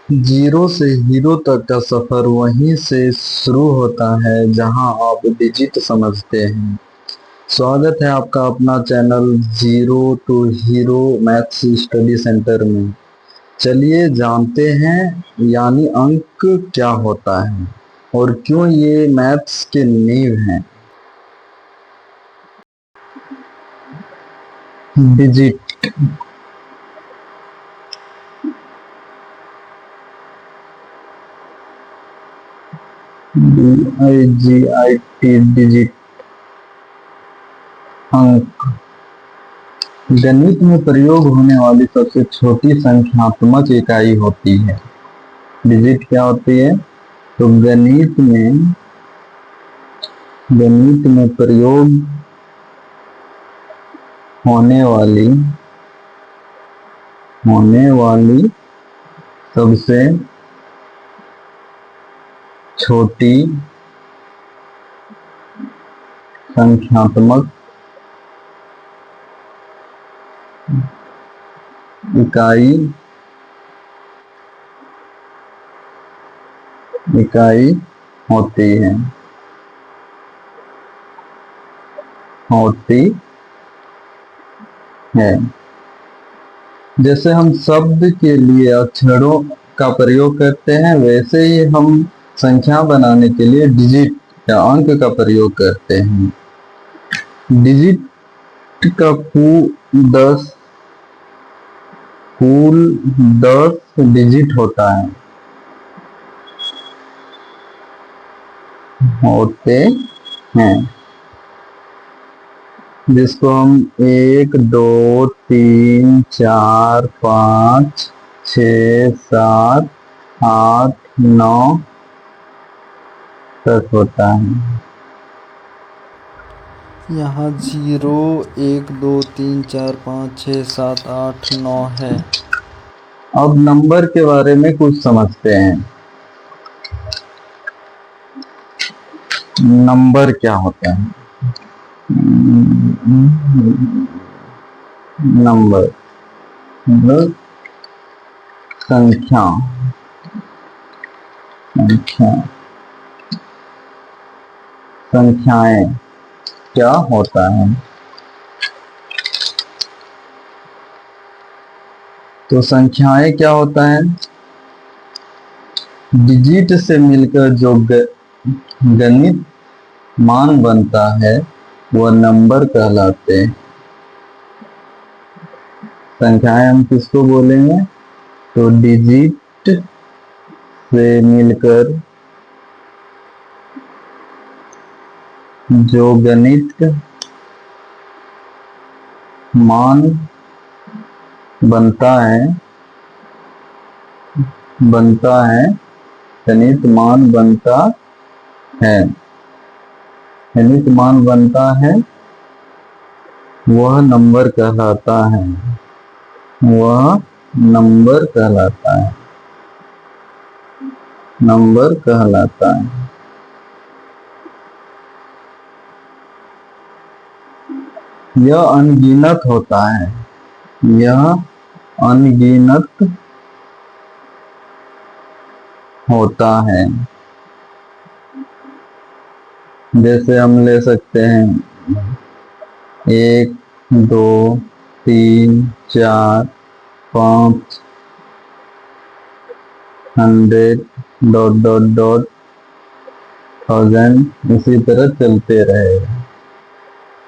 Zero से hero तक का सफर वहीं से शुरू होता है जहां आप डिजिट समझते हैं। स्वागत है आपका अपना channel zero to hero maths study centre में। चलिए जानते हैं यानी अंक क्या होता है और क्यों ये मैथ्स के नींव हैं। डिजिट, DIGIT, डिजिट, अंक। गणित में प्रयोग होने वाली सबसे छोटी संख्यात्मक इकाई होती है। डिजिट क्या होती है? तो गणित में प्रयोग होने वाली सबसे छोटी संख्यात्मक इकाई होती है। जैसे हम शब्द के लिए अक्षरों का प्रयोग करते हैं, वैसे ही हम संख्या बनाने के लिए डिजिट या अंक का प्रयोग करते हैं। डिजिट का कुल 10 डिजिट होते हैं, जिसको हम 1, 2, 3, 4, 5, 6, 7, 8, 9 तक होता है। यहाँ 0, 1, 2, 3, 4, 5, 6, 7, 8, 9 है। अब नंबर के बारे में कुछ समझते हैं। नंबर क्या होता है? नंबर मतलब संख्या संख्याएं क्या होता है? तो संख्याएं क्या होता है? डिजिट से मिलकर जो गणित मान बनता है वह नंबर कहलाते हैं। संख्याएं हम किसको बोलेंगे? तो डिजिट से मिलकर जो गणित मान बनता है गणित मान बनता है वह नंबर कहलाता है। यह अनगिनत होता है। जैसे हम ले सकते हैं 1, 2, 3, 4, 5, 100, डॉट डॉट डॉट 1000, इसी तरह चलते रहेगा।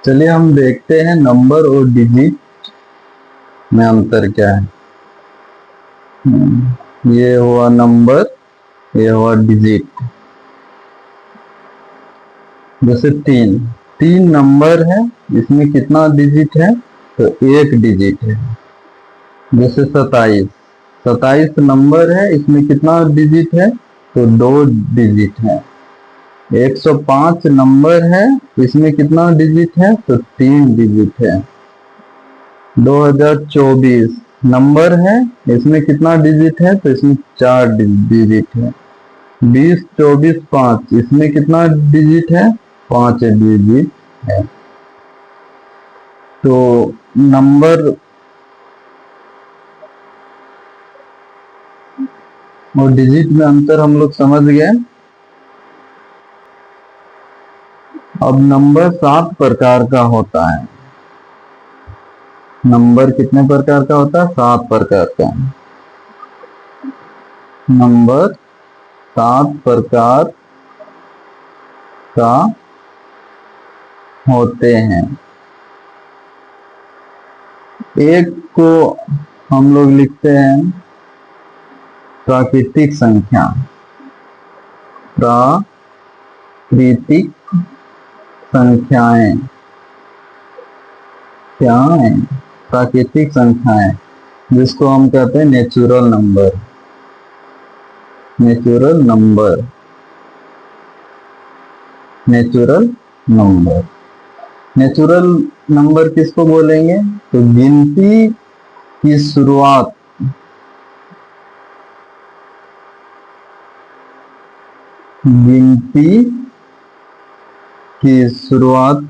चलिए हम देखते हैं नंबर और डिजिट में अंतर क्या है। ये हुआ नंबर, ये हुआ डिजिट। जैसे 3 नंबर है, इसमें कितना डिजिट है? तो 1 डिजिट है। जैसे 27 नंबर है, इसमें कितना डिजिट है? तो 2 डिजिट है। 105 नंबर है, इसमें कितना डिजिट है? तो 3 डिजिट है। 2024 नंबर है, इसमें कितना डिजिट है? तो इसमें 4 डिजिट है। 20, 24, 5, इसमें कितना डिजिट है? 5 डिजिट है। तो नंबर और डिजिट में अंतर हम लोग समझ गए। अब नंबर 7 प्रकार का होता है। नंबर कितने प्रकार का होता है? 7 प्रकार का। नंबर 7 प्रकार का होते हैं। एक को हम लोग लिखते हैं प्राकृतिक संख्या। प्राकृतिक संख्याएं क्या है? प्राकृतिक संख्याएं, जिसको हम कहते हैं natural number. Natural number, natural number. Natural number किसको बोलेंगे? तो गिनती की शुरुआत गिनती की शुरुआत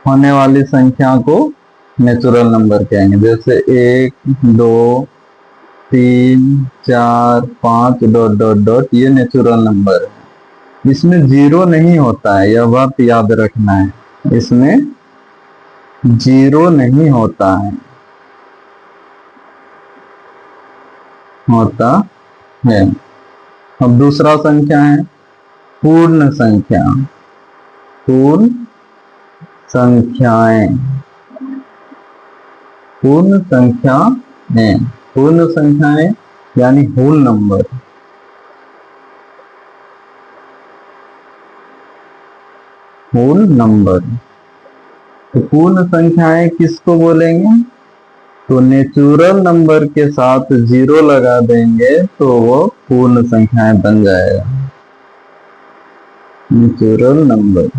होने वाली संख्या को नेचुरल नंबर कहेंगे। जैसे 1, 2, 3, 4, 5 डॉट डॉट डॉट, ये नेचुरल नंबर है। इसमें जीरो नहीं होता है, यह बात याद रखना है। इसमें जीरो नहीं होता है, होता है। अब दूसरा संख्या है पूर्ण संख्या। पूर्ण संख्याएं, पूर्ण संख्याएं, पूर्ण संख्याएं यानी होल नंबर। Whole number. तो पूर्ण संख्याएं किसको बोलेंगे? तो नेचुरल नंबर के साथ जीरो लगा देंगे तो वो पूर्ण संख्याएं बन जाएगा। नेचुरल नंबर,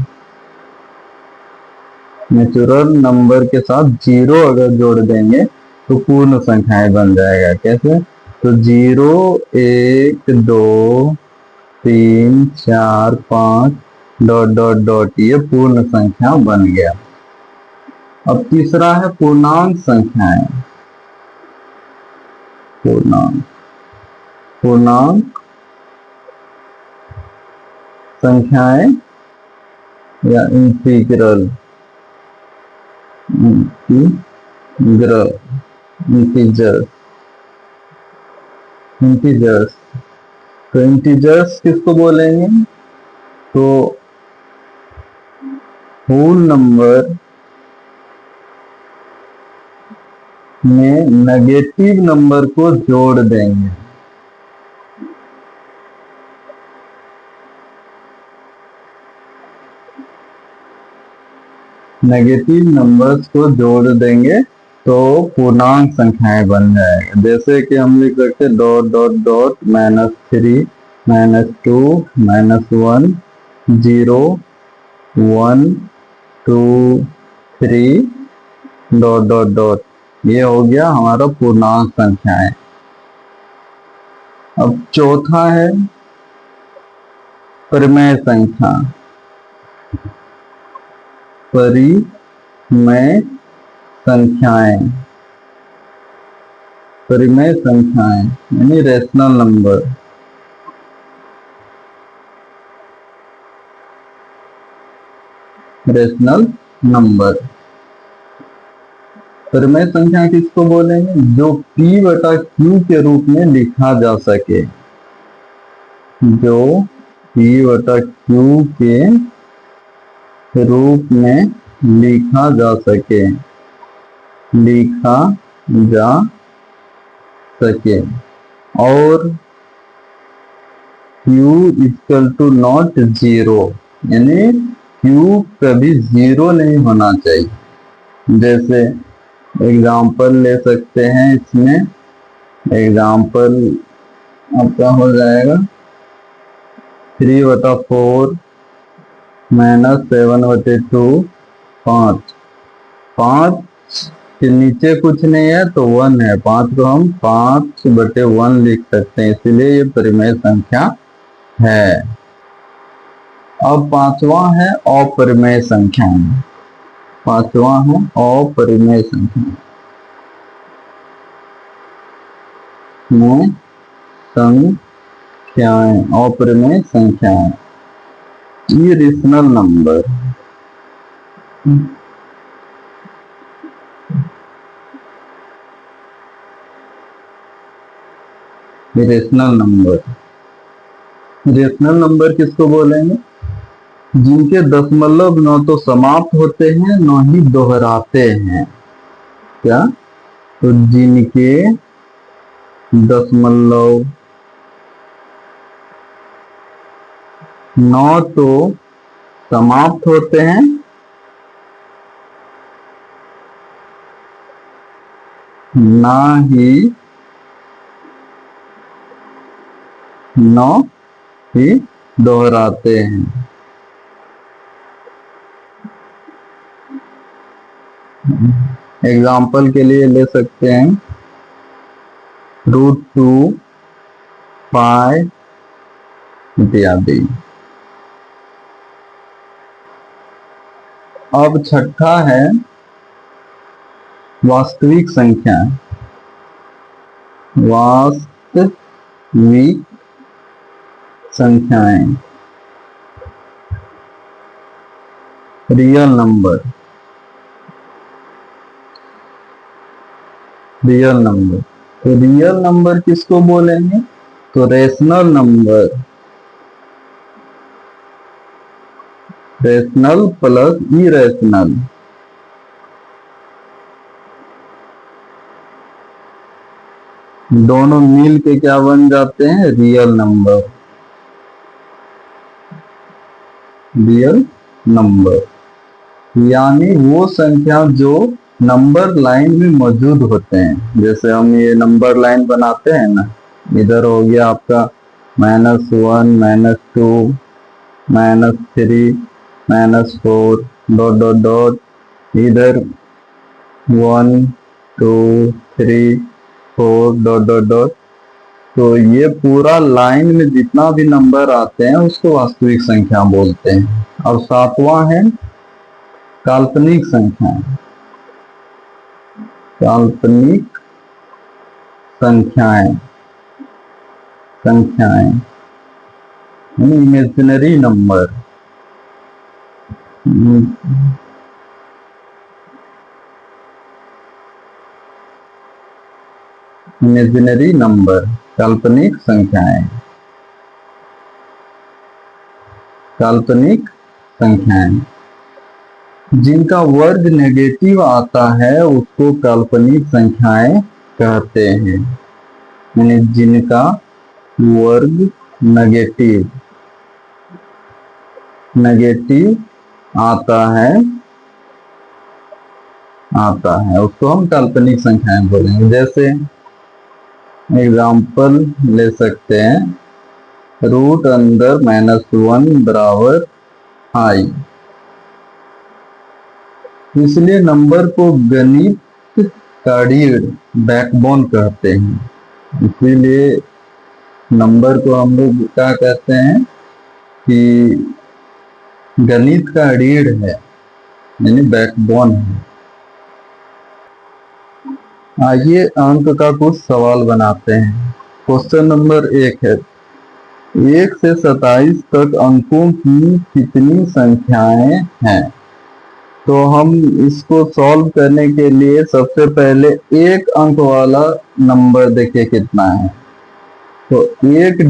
नेचुरल नंबर के साथ जीरो अगर जोड़ देंगे तो पूर्ण संख्याएं बन जाएगा। कैसे? तो 0, 1, 2, 3, 4, 5 डॉट डॉट डॉट, ये पूर्ण संख्या बन गया। अब तीसरा है पूर्णांक संख्याएं। पूर्णांक, पूर्णांक संख्याएं या इंटीग्रल, इंटीग्रल, इंटीजर्स, इंटीजर्स। तो इंटीजर्स किसको बोलेंगे? तो होल नंबर में नेगेटिव नंबर को जोड़ देंगे। नेगेटिव नंबर्स को जोड़ देंगे तो पूर्णांक संख्याएं बन जाएगा। जैसे कि हम लिख सकते हैं dot dot dot -3, -2, -1, 0, 1, 2, 3 dot dot dot, ये हो गया हमारा पूर्णांक संख्याएं। अब चौथा है परिमेय संख्या। परिमेय संख्याएं, परिमेय संख्याएं यानी रेशनल नंबर। Rational number. परिमेय संख्या किसको बोलेंगे? जो P/Q के रूप में लिखा जा सके। जो P/Q के रूप में लिखा जा सके, लिखा जा सके। और Q equal to not zero, यानी Q कभी जीरो नहीं होना चाहिए। जैसे एग्जाम्पल ले सकते हैं इसमें। एग्जाम्पल आपका हो जाएगा 3/4 -7/2, 5। 5 के नीचे कुछ नहीं है तो 1 है। 5 को हम 5/1 लिख सकते हैं, इसलिए ये परिमेय संख्या है। अब पांचवा है अपरिमेय संख्या। पांचवा है अपरिमेय संख्या। में संख्याएं, अपरिमेय संख्याएं, irrational number. Irrational number, irrational number किसको बोलेंगे? जिनके दशमलव न तो समाप्त होते हैं न ही दोहराते हैं। क्या? तो जिनके दशमलव न तो समाप्त होते हैं ना ही दोहराते हैं। एग्जाम्पल के लिए ले सकते हैं √2, पाई इत्यादि। अब छठा है वास्तविक संख्या। वास्तविक संख्याएं, रियल नंबर। रियल नंबर, तो रियल नंबर किसको बोलेंगे? तो rational number, rational plus irrational. दोनों मिल के क्या बन जाते हैं? Real number. रियल नंबर यानी वो संख्या जो नंबर लाइन में मौजूद होते हैं। जैसे हम ये नंबर लाइन बनाते हैं ना, इधर हो गया आपका -1, -2, -3, -4 डॉट डॉट डॉट, इधर 1 2 3 4 डॉट डॉट डॉट। तो ये पूरा लाइन में जितना भी नंबर आते हैं उसको वास्तविक संख्या बोलते हैं। और सातवां है काल्पनिक संख्या। काल्पनिक संख्याएं, संख्याएं इमेजिनरी नंबर। इमेजिनरी नंबर, काल्पनिक संख्याएं। काल्पनिक संख्याएं जिनका वर्ग नेगेटिव आता है उसको काल्पनिक संख्याएं कहते हैं। यानी जिनका वर्ग नेगेटिव आता है उसको हम काल्पनिक संख्याएं बोलेंगे। जैसे एग्जाम्पल ले सकते हैं रूट अंदर -1 बराबर i। इसलिए नंबर को गणित का रीढ़, बैकबोन कहते हैं। इसीलिए नंबर को हम लोग क्या कहते हैं कि गणित का रीढ़ है, यानी बैकबोन है। आइए अंक का कुछ सवाल बनाते हैं। क्वेश्चन नंबर 1 है 1 से 27 तक अंकों की कितनी संख्याएं हैं? तो हम इसको सॉल्व करने के लिए सबसे पहले एक अंक वाला नंबर देखिए कितना है। तो एक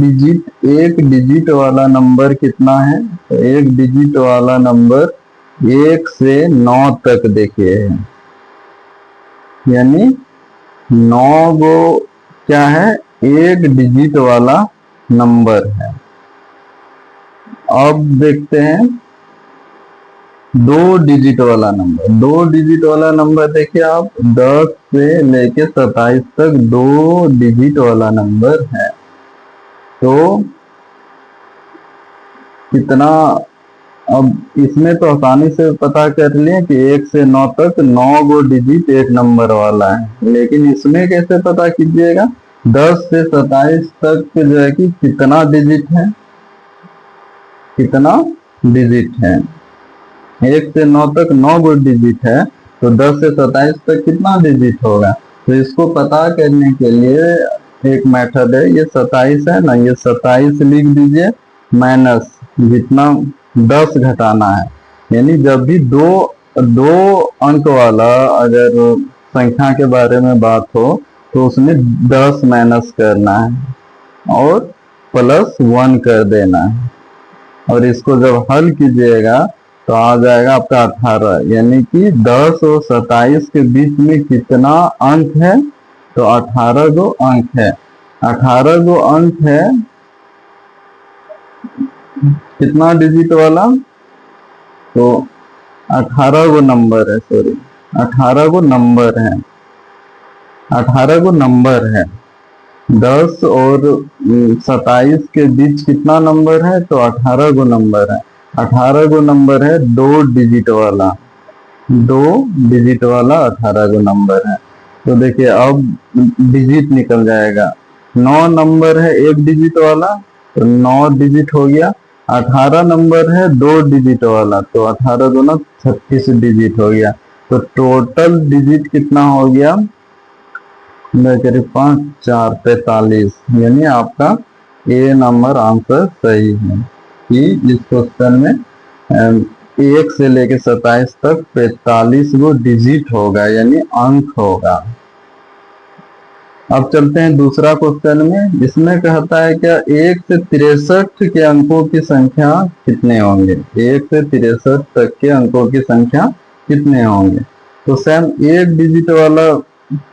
डिजिट वाला नंबर कितना है? तो एक डिजिट वाला नंबर 1 से 9 तक देखिए है, यानी 9 गो क्या है? एक डिजिट वाला नंबर है। अब देखते हैं 2 डिजिट वाला नंबर। 2 डिजिट वाला नंबर देखिए आप 10 से लेके 27 तक 2 डिजिट वाला नंबर है। तो कितना? अब इसमें तो आसानी से पता कर लिए कि 1 से 9 तक 9 गो डिजिट एक नंबर वाला है। लेकिन इसमें कैसे पता कीजिएगा? 10 से 27 तक जो है कि कितना डिजिट है? कितना डिजिट है? 1 से 9 तक 9 गो डिजिट है, तो 10 से 27 तक कितना डिजिट होगा? तो इसको पता करने के लिए एक मेथड है, ये 27 है ना, ये 27 लिख दीजिए माइनस जितना 10 घटाना है, यानी जब भी दो दो अंक वाला अगर संख्या के बारे में बात हो तो उसमें 10 माइनस करना है और प्लस 1 कर देना है, और इसको जब हल कीजिएगा तो आ जाएगा आपका 18, यानी कि 10 और 27 के बीच में कितना अंक है, तो 18 गो अंक है। 18 गो अंक है, कितना डिजिट वाला, तो 18 गो नंबर है, सॉरी 18 गो नंबर है, 18 गो नंबर है। 10 और 27 के बीच कितना नंबर है, तो 18 गो नंबर है। 18 गो नंबर है, 2 डिजिट वाला, 2 डिजिट वाला 18 गो नंबर है। तो देखिए अब डिजिट निकल जाएगा, 9 नंबर है 1 डिजिट वाला, तो 9 डिजिट हो गया। 18 नंबर है 2 डिजिट वाला, तो 18 दूना 36 डिजिट हो गया। तो टोटल डिजिट कितना हो गया, 5 4 45, यानी आपका ए नंबर आंसर सही है कि इस क्वेश्चन में 1 से लेके 27 तक 45 गो डिजिट होगा, यानी अंक होगा। अब चलते हैं दूसरा क्वेश्चन में। इसमें कहता है क्या 1 से 63 के अंकों की संख्या कितने होंगे, 1 से 63 तक के अंकों की संख्या कितने होंगे। तो सेम 1 डिजिट वाला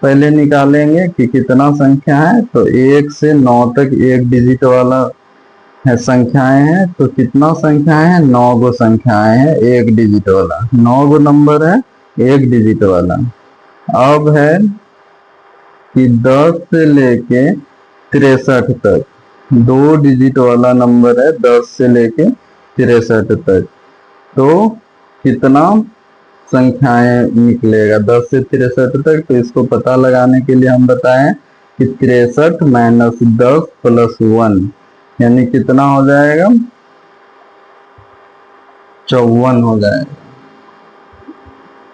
पहले निकालेंगे कि कितना संख्या है, तो 1 से 9 तक 1 डिजिट वाला है संख्याएं हैं, तो कितना संख्याएं हैं, 9 गो संख्याएं हैं 1 डिजिट वाला, 9 गो नंबर है 1 डिजिट वाला। अब है कि 10 से लेके 63 तक 2 डिजिट वाला नंबर है, 10 से लेके 63 तक, तो कितना संख्याएं निकलेगा 10 से 63 तक। तो इसको पता लगाने के लिए हम बताएं कि 63 माइनस 10 प्लस 1, यानी कितना हो जाएगा, 54 हो जाएगा।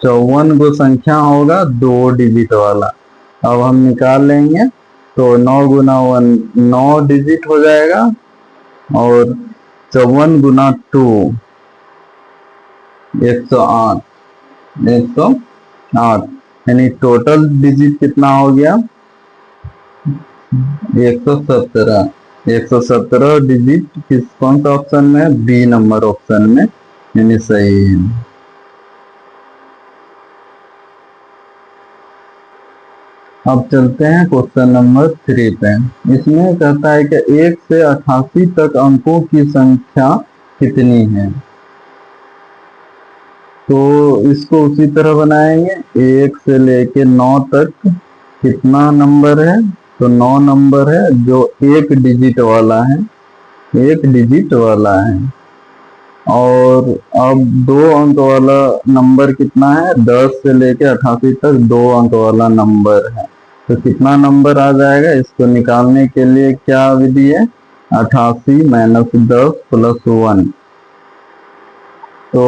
54 गो संख्या होगा 2 डिजिट वाला। अब हम निकाल लेंगे, तो 9 गुना 1 9 डिजिट हो जाएगा, और 54 गुना 2 108, 108, यानी टोटल डिजिट कितना हो गया, 117। 117 डिजिट किस कौन सा ऑप्शन में है, बी नंबर ऑप्शन में, यानी सही है। अब चलते हैं क्वेश्चन नंबर 3 पे। इसमें कहता है कि 1 से 88 तक अंकों की संख्या कितनी है। तो इसको उसी तरह बनाएंगे, 1 से लेके 9 तक कितना नंबर है, तो 9 नंबर है जो 1 डिजिट वाला है, 1 डिजिट वाला है। और अब 2 अंक वाला नंबर कितना है, 10 से लेके 88 तक 2 अंक वाला नंबर है। तो कितना नंबर आ जाएगा, इसको निकालने के लिए क्या विधि है, 88 माइनस 10 प्लस 1, तो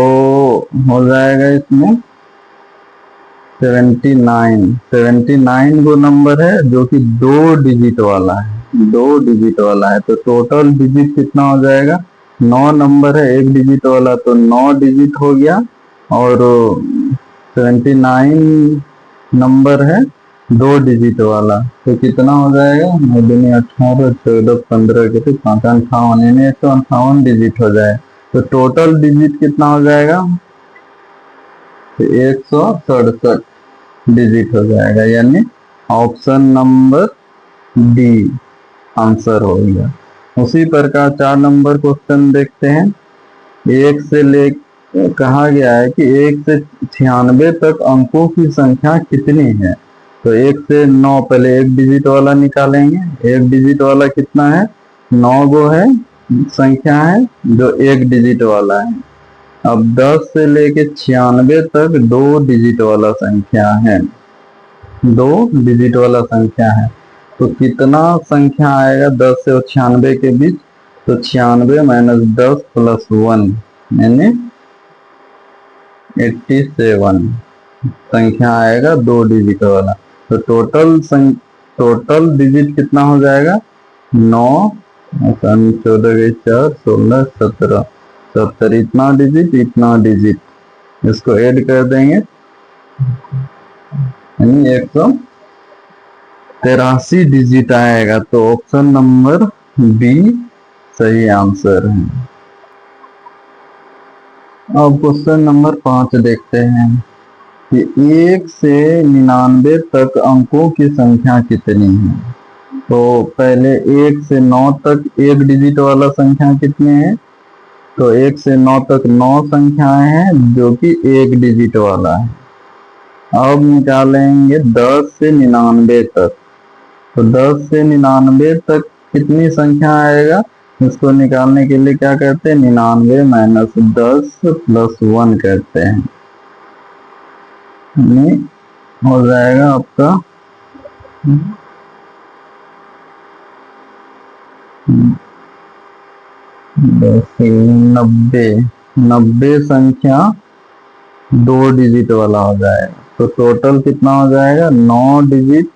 हो जाएगा इसमें 79 गो नंबर है जो कि 2 डिजिट वाला है, 2 डिजिट वाला है। तो टोटल डिजिट कितना हो जाएगा, 9 नंबर है 1 डिजिट वाला, तो 9 डिजिट हो गया, और 79 नंबर है 2 डिजिट वाला, तो कितना हो जाएगा, 9 दूनी 18, 14 15 के 5 58, यानी 158 डिजिट हो जाए। तो टोटल डिजिट कितना हो जाएगा, तो 167 डिजिट हो जाएगा, यानी ऑप्शन नंबर डी आंसर हो गया। उसी प्रकार 4 नंबर क्वेश्चन देखते हैं। 1 से ले कहा गया है कि 1 से 96 तक अंकों की संख्या कितनी है। तो 1 से 9 पहले 1 डिजिट वाला निकालेंगे, 1 डिजिट वाला कितना है, 9 गो है संख्या है जो 1 डिजिट वाला है। अब 10 से लेके 96 तक 2 डिजिट वाला संख्या है, 2 डिजिट वाला संख्या है। तो कितना संख्या आएगा 10 से 96 के बीच, तो 96 माइनस 10 प्लस 1, यानी 87 संख्या आएगा 2 डिजिट वाला। तो टोटल टोटल डिजिट कितना हो जाएगा 9, 14 गई 4, 16, 17, 70, इतना डिजिट इसको ऐड कर देंगे यानी 183 डिजिट आएगा। तो ऑप्शन नंबर बी सही आंसर है। अब क्वेश्चन नंबर 5 देखते हैं कि 1 से 99 तक अंकों की संख्या कितनी है। तो पहले 1 से 9 तक एक डिजिट वाला संख्या कितने हैं, तो 1 से 9 तक 9 संख्याएं हैं जो कि एक डिजिट वाला है। अब निकालेंगे 10 से 99 तक। तो 10 से 99 तक कितनी संख्या आएगा, इसको निकालने के लिए क्या करते हैं 99 माइनस 10 प्लस 1 करते हैं, हो जाएगा आपका 90 संख्या 2 डिजिट वाला हो जाएगा। तो टोटल कितना हो जाएगा 9 डिजिट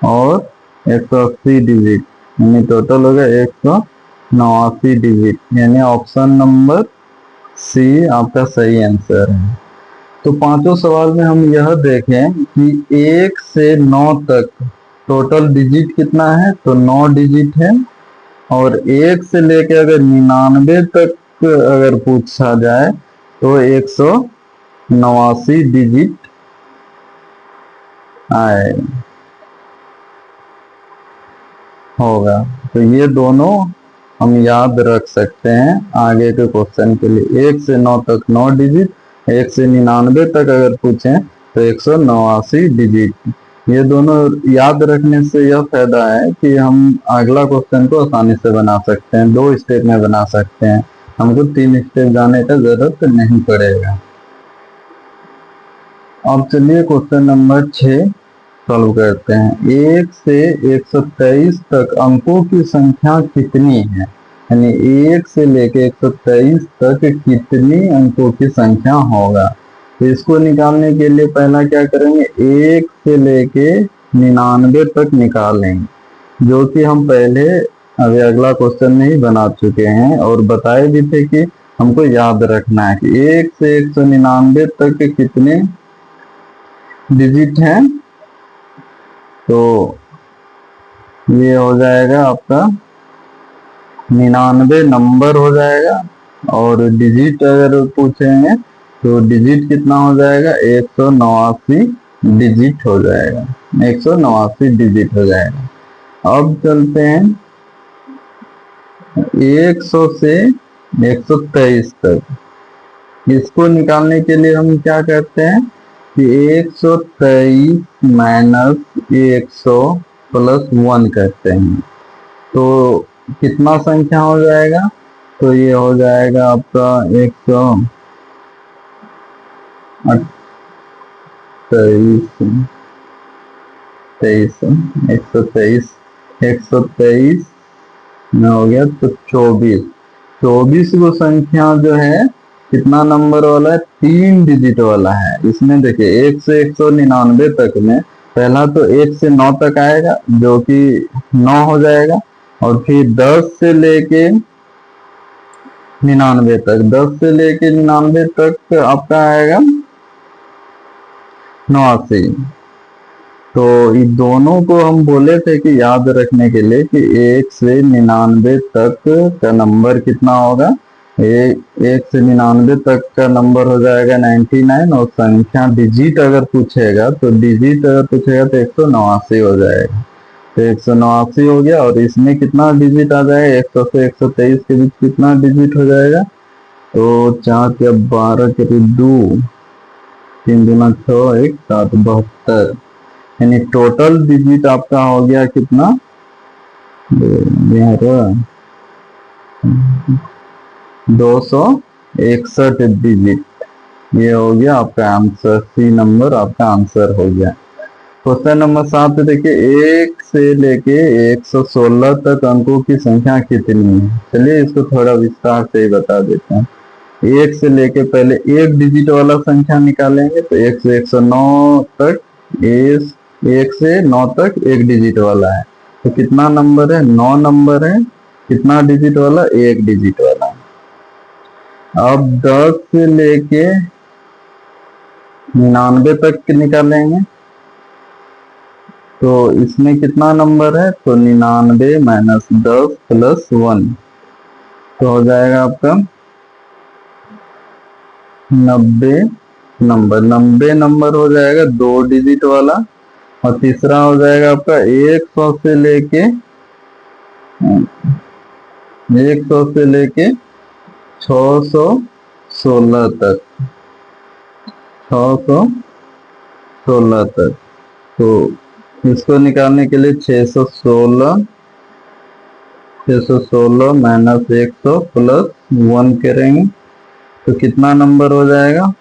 और 180 डिजिट, यानी टोटल हो गया 189 डिजिट, यानी ऑप्शन नंबर सी आपका सही आंसर है। तो पांचों सवाल में हम यह देखें कि 1 से 9 तक टोटल डिजिट कितना है, तो 9 डिजिट है। और 1 से लेकर अगर 99 तक अगर पूछा जाए तो 189 डिजिट आएगा होगा। तो ये दोनों हम याद रख सकते हैं आगे के क्वेश्चन के लिए। 1 से 9 तक 9 डिजिट, 1 से 99 तक अगर पूछें तो 189 डिजिट। ये दोनों याद रखने से यह फायदा है कि हम अगला क्वेश्चन को आसानी से बना सकते हैं, 2 स्टेप में बना सकते हैं, हमको 3 स्टेप जाने का जरूरत नहीं पड़ेगा। अब चलिए क्वेश्चन नंबर 6 सॉल्व करते हैं। 1 से 123 तक अंकों की संख्या कितनी है, यानी 1 से लेके 123 तक कितनी अंकों की संख्या होगा। तो इसको निकालने के लिए पहला क्या करेंगे, 1 से लेके 99 तक निकालेंगे, जो कि हम पहले अभी अगला क्वेश्चन में ही बना चुके हैं और बताए भी थे कि हमको याद रखना है कि 1 से 199 तक के कितने डिजिट हैं। तो ये हो जाएगा आपका 99 नंबर हो जाएगा, और डिजिट अगर पूछेंगे तो डिजिट कितना हो जाएगा 189 डिजिट हो जाएगा, 189 डिजिट हो जाएगा। अब चलते हैं 100 से 123 तक, इसको निकालने के लिए हम क्या करते हैं कि 123 माइनस 100 प्लस 1 करते हैं। तो कितना संख्या हो जाएगा, तो ये हो जाएगा आपका 123 में हो गया तो 24 को संख्या जो है कितना नंबर वाला है, 3 डिजिट वाला है। इसमें देखिए 1 से 199 तक में पहला तो 1 से 9 तक आएगा जो कि 9 हो जाएगा, और फिर 10 से लेके 99 तक, 10 से लेके 99 तक आपका आएगा 89। तो इन दोनों को हम बोले थे कि याद रखने के लिए कि 1 से 99 तक का नंबर कितना होगा, 1 से 99 तक का नंबर हो जाएगा 99, और संख्या डिजिट अगर पूछेगा तो 189 हो जाएगा। तो 189 हो गया, और इसमें कितना डिजिट आ जाएगा, 100 से 123 के बीच कितना डिजिट हो जाएगा, तो 4 के 12 के 2, 3 दूना 6, 1 7, 72, यानी टोटल डिजिट आपका हो गया कितना 261 डिजिट। ये हो गया आपका आंसर, सी नंबर आपका आंसर हो गया। क्वेश्चन नंबर 7 देखिए, 1 से लेके 116 तक अंकों की संख्या कितनी है। चलिए इसको थोड़ा विस्तार से ही बता देते हैं। 1 से लेके पहले एक डिजिट वाला संख्या निकालेंगे, तो 1 से 109 तक 1 से 9 तक एक डिजिट वाला है, तो कितना नंबर है? 9 नंबर है। कितना डिजिट वाला? एक डिजिट वाला। अब 10 से लेके 99 तक निकालेंगे, तो इसमें कितना नंबर है? तो 99 माइनस 10 प्लस 1, तो हो जाएगा आपका 90 नंबर। 90 नंबर हो जाएगा 2 डिजिट वाला। और तीसरा हो जाएगा आपका 100 से लेके 616 तक, 616 तक। तो इसको निकालने के लिए 616 माइनस 100 प्लस 1 करेंगे, तो कितना नंबर हो जाएगा?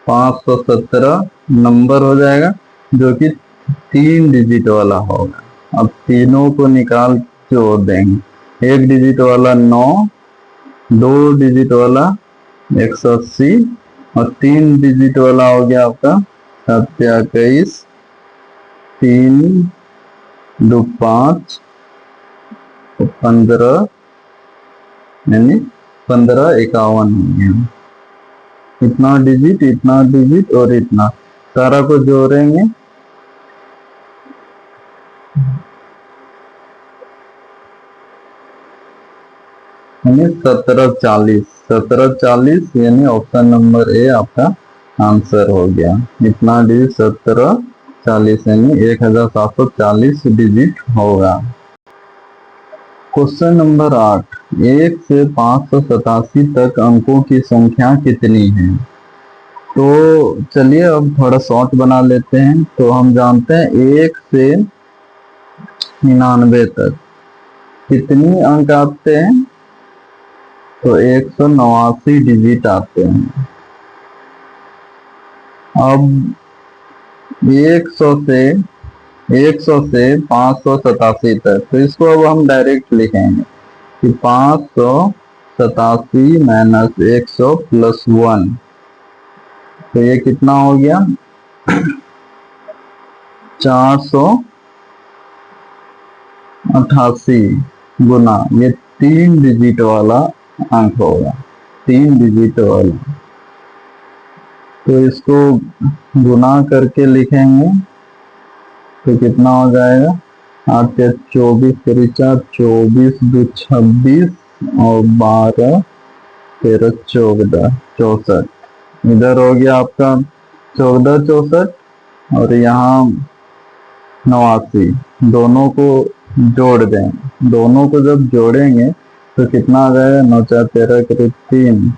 517 नंबर हो जाएगा, जो कि 3 डिजिट वाला होगा। अब तीनों को निकाल जोड़ देंगे। एक डिजिट वाला 9, 2 डिजिट वाला 180 और 3 डिजिट वाला हो गया आपका 721, 3 2 5 15, यानी 1551 हो गया। इतना डिजिट और इतना सारा को जोड़ेंगे, यानी 1740 यानी ऑप्शन नंबर ए आपका आंसर हो गया। इतना डिजिट 1740 यानी 1740 डिजिट होगा। क्वेश्चन नंबर 8, 1 से 587 तक अंकों की संख्या कितनी है? तो चलिए अब थोड़ा शॉर्ट बना लेते हैं। तो हम जानते हैं 1 से 99 तक कितनी अंक आते हैं? तो 189 डिजिट आते हैं। अब 100 से 587 तक, तो इसको अब हम डायरेक्ट लिखेंगे कि 587 माइनस 100 प्लस 1, तो ये कितना हो गया? 488 गुना, ये 3 डिजिट वाला अंक होगा, 3 डिजिट वाला। तो इसको गुना करके लिखेंगे, तो कितना हो जाएगा? 8 या 24 करीचा 24 2 26 और 12 13 14 64। इधर हो गया आपका 14 64 और यहाँ 89। दोनों को जोड़ दें, दोनों को जब जोड़ेंगे तो कितना आ जाएगा? 9 4 13 करीब 3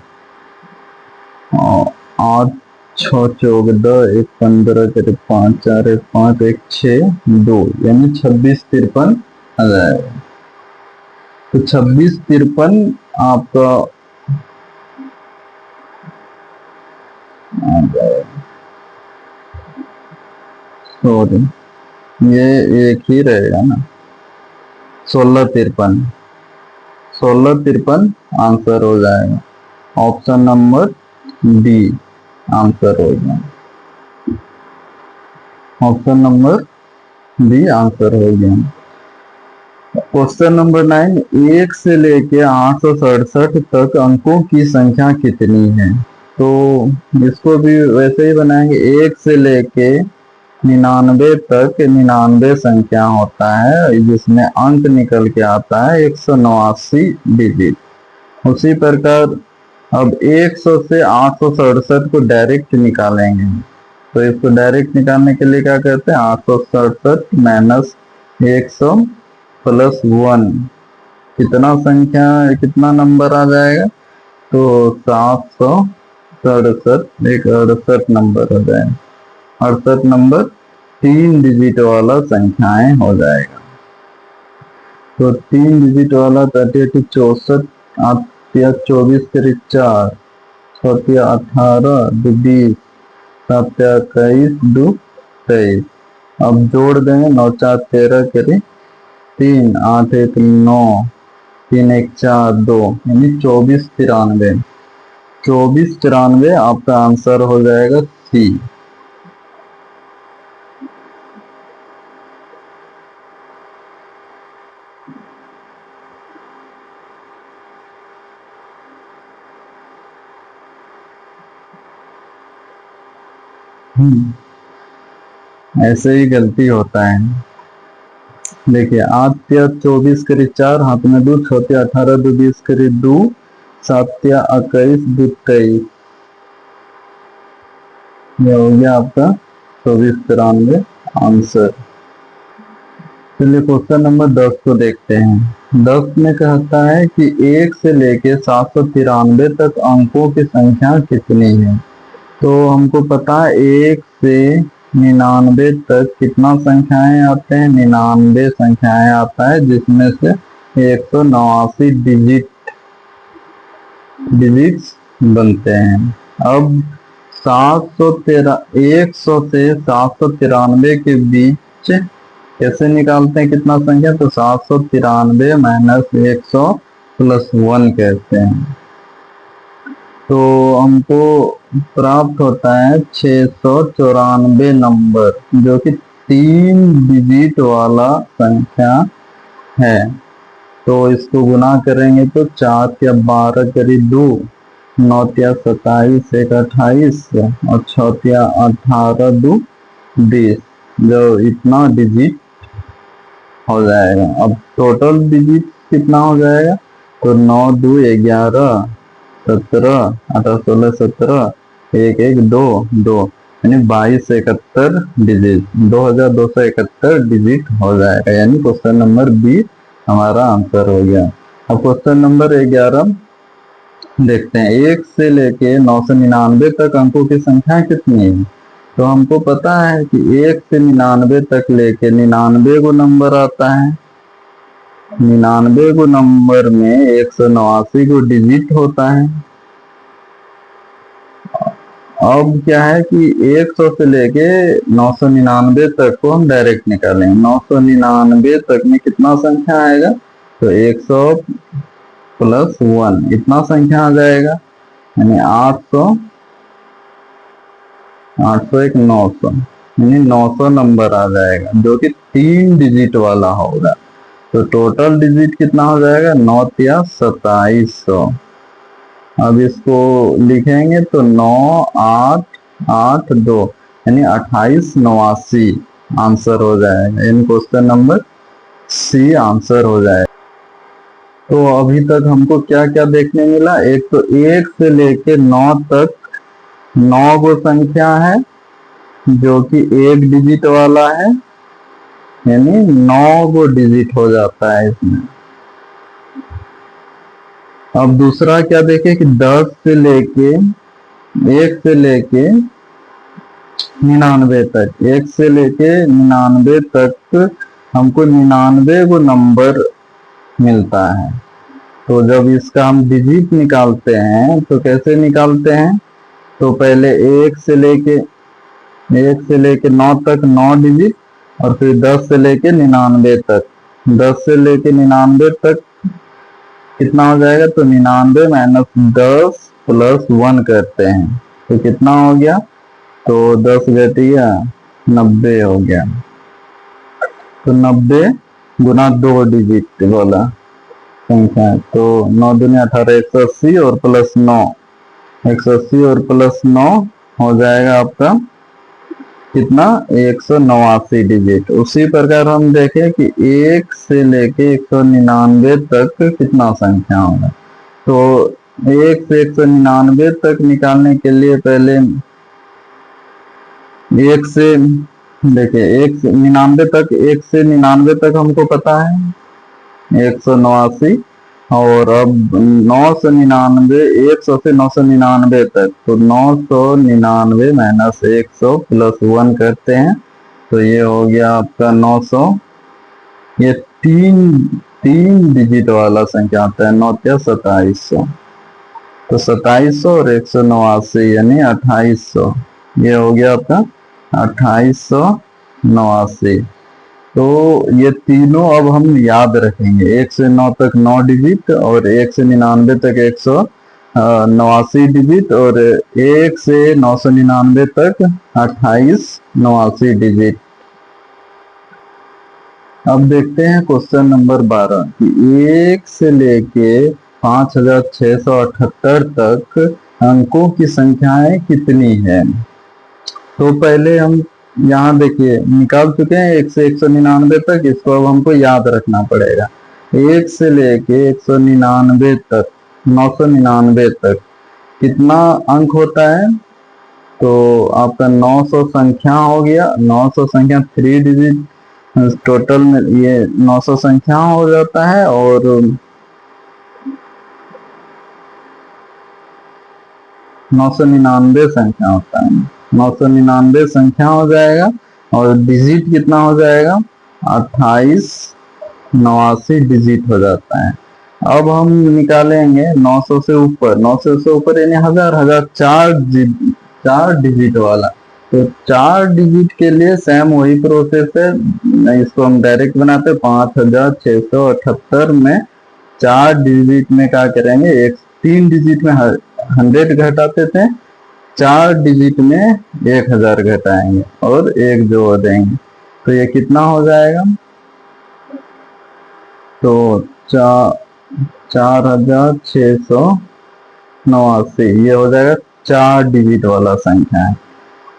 और 8 6 14 1 15 करीब 5 4 1 5 1 6 2, यानी 26 53 आ जाएगा। तो 26 53 आपका आ जाएगा। सॉरी, ये एक ही रहेगा ना, 16 53 आंसर हो जाएगा। ऑप्शन नंबर डी आंसर हो गया। ऑप्शन नंबर डी आंसर हो गया। क्वेश्चन नंबर 9, 1 से लेके 867 तक अंकों की संख्या कितनी है? तो इसको भी वैसे ही बनाएंगे। 1 से लेके 99 तक 99 संख्या होता है, जिसमें अंक निकल के आता है 189 डिजिट। उसी प्रकार अब 100 से 867 को डायरेक्ट निकालेंगे। तो इसको डायरेक्ट निकालने के लिए क्या करते हैं? 867 माइनस 100 प्लस 1, कितना संख्या, कितना नंबर आ जाएगा? तो 767, एक 68 नंबर हो जाएगा। 68 नंबर 3 डिजिट वाला संख्याएं हो जाएगा। तो 3 डिजिट वाला 38 64, 8 24 करीब 4 6 18 2 20 7 21 2 23। अब जोड़ देंगे, 9 4 13 करीब 3 8 1 9 3 1 4 2, यानी 24 93 आपका आंसर हो जाएगा सी। ऐसे ही गलती होता है। देखिए, आत्या 24 करीब 4, हाथ में 2, छोत्या 18 2 20 करीब 2, सात्या 21 2 23। ये हो गया आपका 2493 आंसर। चलिए क्वेश्चन नंबर 10 को देखते हैं। 10 में कहता है कि 1 से लेके 793 तक अंकों की संख्या कितनी है। तो हमको पता है 1 से 99 तक कितना संख्याएं आते हैं, 99 संख्याएं आता है, जिसमें से 189 डिजिट्स बनते हैं। अब 100 से 793 के बीच कैसे निकालते हैं कितना संख्या, तो 793 माइनस 100 प्लस 1 कहते हैं। तो हमको प्राप्त होता है 694 नंबर, जो कि 3 डिजिट वाला संख्या है। तो इसको गुना करेंगे तो 4 या 12 करीब 2, 9 या 27 1 28 और 6 या 18 2 20, जो इतना डिजिट हो जाएगा। अब टोटल डिजिट कितना हो जाएगा, तो 9 2 11 17 18 16 17 1 1 2 2, यानी 2271 डिजिट, 2271 डिजिट हो जाएगा। यानी क्वेश्चन नंबर बी हमारा आंसर हो गया। अब क्वेश्चन नंबर 11 देखते हैं। 1 से लेके 999 तक अंकों की संख्या कितनी है। तो हमको पता है कि 1 से 99 तक लेके 99 को नंबर आता है। 99 को नंबर में 189 को डिजिट होता है। अब क्या है कि 100 से लेके 999 तक को हम डायरेक्ट निकालेंगे। 999 तक में कितना संख्या आएगा, तो 100 प्लस 1 इतना संख्या आ जाएगा, यानी 800 801 900, यानी 900 नंबर आ जाएगा, जो कि 3 डिजिट वाला होगा। तो टोटल डिजिट कितना हो जाएगा, 9 या 2700। अब इसको लिखेंगे तो 9 8 8 2, यानी 2889 आंसर हो जाएगा। इन क्वेश्चन नंबर सी आंसर हो जाएगा। तो अभी तक हमको क्या क्या देखने मिला, एक तो 1 से लेके 9 तक 9 गो संख्या है, जो कि 1 डिजिट वाला है, यानी 9 गो डिजिट हो जाता है इसमें। अब दूसरा क्या देखें कि 10 से लेके 1 से लेके 99 तक, 1 से लेके 99 तक हमको 99 को नंबर मिलता है। तो जब इसका हम डिजिट निकालते हैं तो कैसे निकालते हैं, तो पहले 1 से लेके 9 तक 9 डिजिट, और फिर 10 से लेके 99 तक। 10 से लेके 99 तक कितना हो जाएगा, तो 99 माइनस 10 प्लस 1 करते हैं, तो कितना हो गया, तो 10 घटिया 90 हो गया। तो 90 गुना 2 डिजिट वाला संख्या, तो 9 दूनी 18 180 और प्लस 9 180 और प्लस 9 हो जाएगा आपका कितना, 189 डिजिट। उसी प्रकार हम देखें कि 1 से लेके 199 तक कितना संख्या होगा। तो 1 से 199 तक निकालने के लिए पहले 1 से देखिए 1 से 99 तक, 1 से 99 तक हमको पता है 189, और अब 999 100 से 999 तक, तो 999 माइनस 100 प्लस 1 करते हैं, तो ये हो गया आपका 900। ये तीन डिजिट वाला संख्या आता है, 9 या 2700। तो 2700 और 189 यानी 2800, ये हो गया आपका 2889। तो ये तीनों अब हम याद रखेंगे, 1 से 9 तक 9 डिजिट, और 1 से 99 तक 189 डिजिट, और 1 से 999 तक 2889 डिजिट। अब देखते हैं क्वेश्चन नंबर 12 कि 1 से लेके 5678 तक अंकों की संख्याएं कितनी है। तो पहले हम यहाँ देखिए निकाल चुके हैं 1 से 199 तक, इसको अब हमको याद रखना पड़ेगा। 1 से लेके 199 तक, 999 तक कितना अंक होता है? तो आपका 900 संख्या हो गया। 900 संख्या 3 डिजिट टोटल में ये 900 संख्या हो जाता है, और 999 संख्या होता है। 999 संख्या हो जाएगा, और डिजिट कितना हो जाएगा? 28 89 डिजिट हो जाता है। अब हम निकालेंगे 900 से ऊपर, 900 से ऊपर यानी 1000, 1000 4 डिजिट वाला। तो 4 डिजिट के लिए सेम वही प्रोसेस है, इसको हम डायरेक्ट बनाते हैं। 5678 में 4 डिजिट में क्या करेंगे, एक 3 डिजिट में 100 घटाते थे, 4 डिजिट में 1000 घटाएंगे और 1 जोड़ देंगे। तो ये कितना हो जाएगा? तो 4689, ये हो जाएगा 4 डिजिट वाला संख्या है।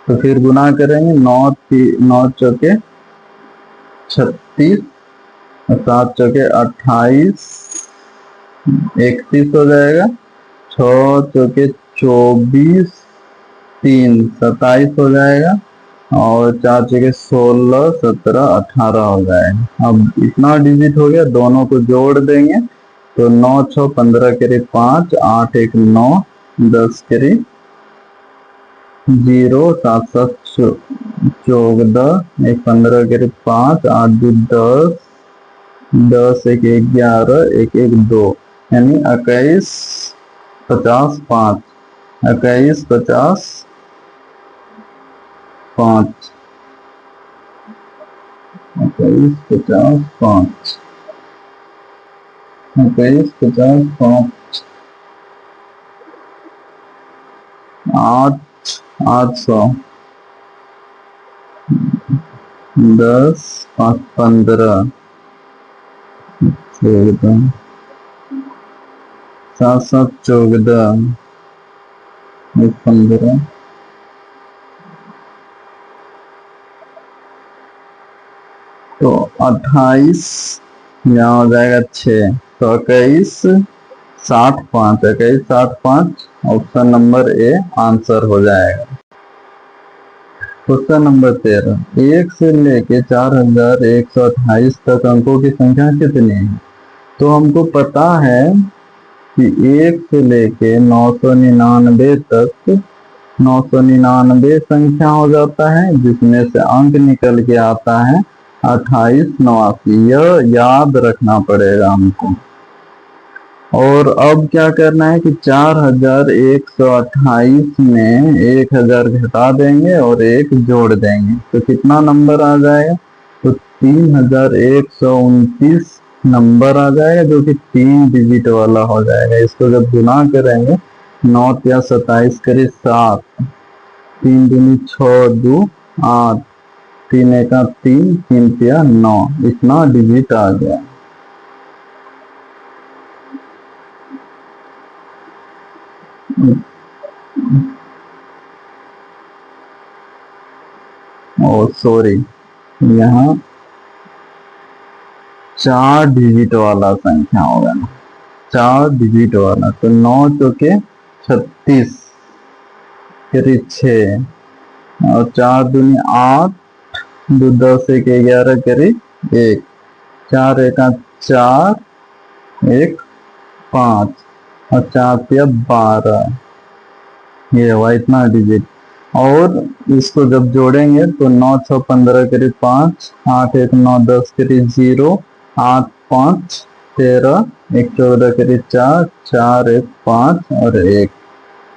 तो फिर गुना करेंगे, 9 चौके 36, 7 चौके 28, 31 हो जाएगा। 6 चौके 24, 3 27 हो जाएगा, और 4 चौके 16, 17, 18 हो जाएगा। अब इतना डिजिट हो गया, दोनों को जोड़ देंगे तो 9 6 15 करीब 5, 8 1 9, 10 करीब 0, 7 7 14, 1 15 करीब 5, 8 2 10, 10 1 11, 1 1 2, यानी 21 50 5, 21 50 5, 21 50 5, 21 50 5, 8 800, 10 5 15, 14, 7 7 14, 15, तो 28 यहाँ हो जाएगा 6, तो 21 60 5, 21 60 5, ऑप्शन नंबर ए आंसर हो जाएगा। क्वेश्चन नंबर 13, 1 से लेके 4128 तक अंकों की संख्या कितनी है? तो हमको पता है कि 1 से लेके 999 तक 999 संख्या हो जाता है, जिसमें से अंक निकल के आता है 2889। यह याद रखना पड़ेगा हमको। और अब क्या करना है कि 4128 में 1000 घटा देंगे और 1 जोड़ देंगे, तो कितना नंबर आ जाएगा? तो 3129 नंबर आ जाएगा, जो कि 3 डिजिट वाला हो जाएगा। इसको जब गुना करेंगे, 9 या 27 करीब 7, 3 दूनी 6 2 8, 3 1 3, 3 या 9, इतना डिजिट आ गया। ओ सॉरी, यहाँ 4 डिजिट वाला संख्या होगा ना, 4 डिजिट वाला। तो 9 चौके 36 करीब 6, और 4 दूनी 8, 2 10 1 11 करीब 1, 4 1 4, 1 5, और 4 12, ये हुआ इतना डिजिट। और इसको जब जोड़ेंगे तो 9 6 15 करीब 5, 8 1 9 10 करीब 0, 8 5 13, 1 14 करीब 4, 4 1 5 और 1,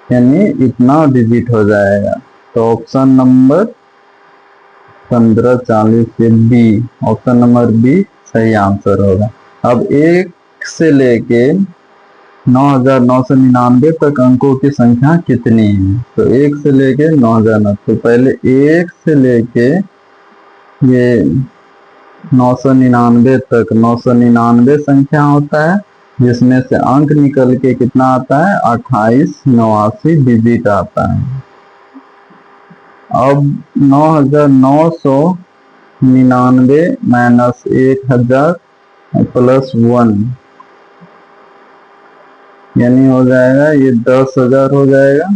यानी इतना डिजिट हो जाएगा। तो ऑप्शन नंबर 1540 से बी, ऑप्शन नंबर बी सही आंसर होगा। अब 1 से लेके 9999 तक अंकों की संख्या कितनी है? तो 1 से लेके 9000, तो पहले 1 से लेके ये 999 तक 999 संख्या होता है, जिसमें से अंक निकल के कितना आता है? 2889 डिजिट आता है। अब 9,999 माइनस 1,000 प्लस 1, यानी हो जाएगा ये 10,000 हो जाएगा।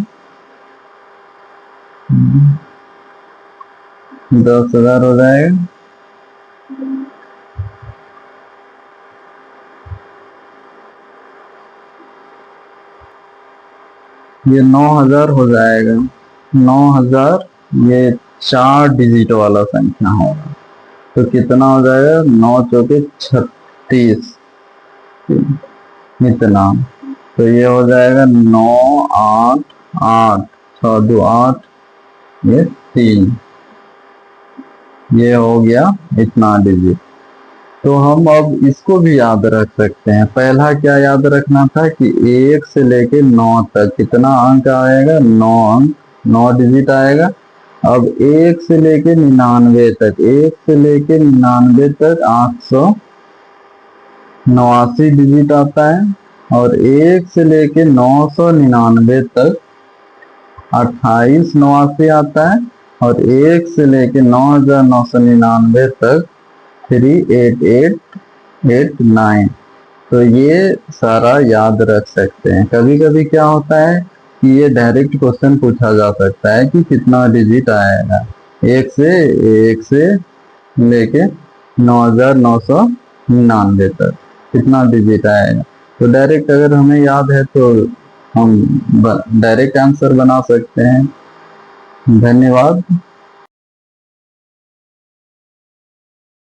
10,000 हो जाएगा। ये 9,000 हो जाएगा। 9,000 ये 4 डिजिट वाला संख्या होगा, तो कितना हो जाएगा? 9 चौके 36, इतना। तो ये हो जाएगा 9 8 8 6 2 8, ये 3, ये हो गया इतना डिजिट। तो हम अब इसको भी याद रख सकते हैं। पहला क्या याद रखना था कि 1 से लेके 9 तक कितना अंक आएगा? 9 अंक, 9 डिजिट आएगा। अब 1 से लेके 99 तक, 1 से लेके 99 तक 889 डिजिट आता है, और 1 से लेके 999 तक 2889 आता है, और 1 से लेके 9,999 तक 38889। तो ये सारा याद रख सकते हैं। कभी कभी क्या होता है कि ये डायरेक्ट क्वेश्चन पूछा जा सकता है कि कितना डिजिट आएगा 1 से लेके 9,999 तक कितना डिजिट आएगा। तो डायरेक्ट अगर हमें याद है तो हम डायरेक्ट आंसर बना सकते हैं। धन्यवाद।